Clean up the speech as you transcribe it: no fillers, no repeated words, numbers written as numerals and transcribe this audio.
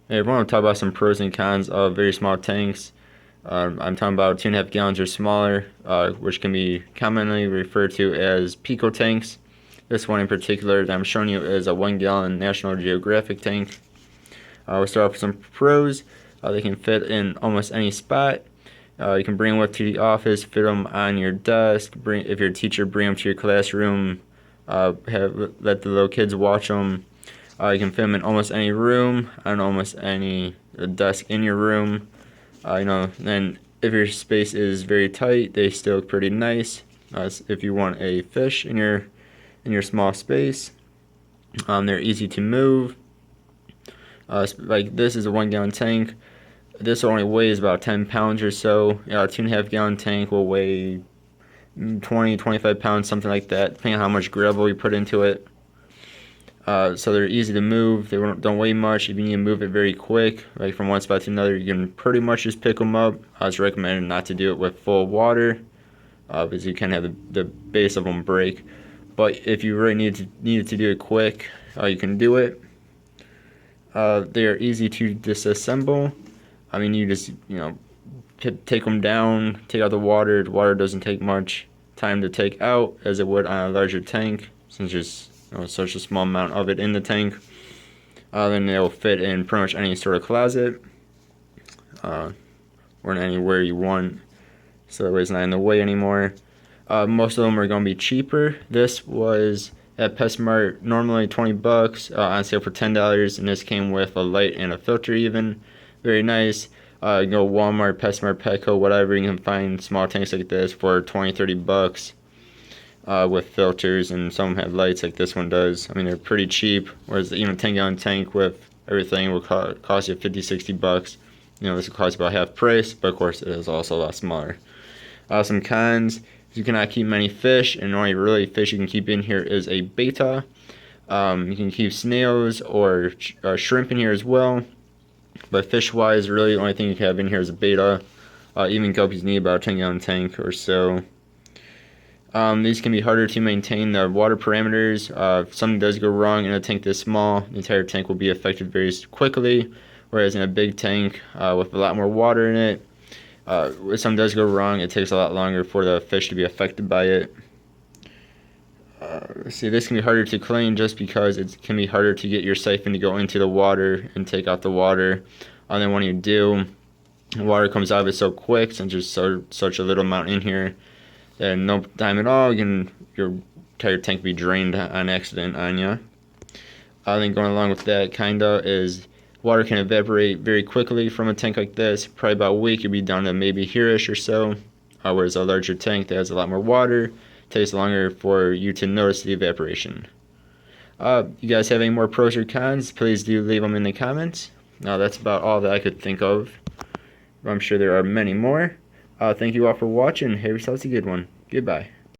Hey, I want to talk about some pros and cons of very small tanks. I'm talking about 2.5 gallons or smaller, which can be commonly referred to as pico tanks. This one in particular that I'm showing you is a 1 gallon National Geographic tank. We'll start off with some pros. They can fit in almost any spot. You can bring them up to the office, fit them on your desk. If you're a teacher, bring them to your classroom. Let the little kids watch them. You can fit them in almost any room, on almost any desk in your room. Then if your space is very tight, they still look pretty nice. If you want a fish in your small space, they're easy to move. Like this is a 1 gallon tank. This only weighs about 10 pounds or so. A 2.5 gallon tank will weigh 20, 25 pounds, something like that, depending on how much gravel you put into it. So they're easy to move. They don't weigh much. If you need to move it very quick, like from one spot to another, you can pretty much just pick them up. It's recommended not to do it with full water, because you can have the base of them break. But if you really needed to do it quick, you can do it. They are easy to disassemble. I mean, you just take them down, take out the water. The water doesn't take much time to take out as it would on a larger tank, since there's such a small amount of it in the tank. Then they'll fit in pretty much any sort of closet, or in anywhere you want, so that way it's not in the way anymore. Most of them are going to be cheaper. This was at PetSmart normally $20, on sale for $10, and this came with a light and a filter even. Very nice. You go Walmart, PetSmart, Petco, whatever, you can find small tanks like this for 20, $30. With filters, and some have lights like this one does. I mean, they're pretty cheap, whereas even a 10-gallon tank with everything will cost you 50, $60. This will cost about half price, but of course it is also a lot smaller. Some cons: you cannot keep many fish, and the only really fish you can keep in here is a betta. You can keep snails or shrimp in here as well, but fish-wise, really the only thing you can have in here is a betta. Even guppies need about a 10-gallon tank or so. These can be harder to maintain the water parameters. If something does go wrong in a tank this small, the entire tank will be affected very quickly, whereas in a big tank with a lot more water in it, if something does go wrong, it takes a lot longer for the fish to be affected by it. See, this can be harder to clean just because it can be harder to get your siphon to go into the water and take out the water. And then when you do, the water comes out of it so quick, since there's such a little amount in here. And no time at all, your entire tank be drained on accident on you. I think going along with that is water can evaporate very quickly from a tank like this. Probably about a week, you'll be down to maybe here-ish or so. Whereas a larger tank that has a lot more water takes longer for you to notice the evaporation. You guys have any more pros or cons? Please do leave them in the comments. Now that's about all that I could think of. I'm sure there are many more. Thank you all for watching. Have yourselves a good one. Goodbye.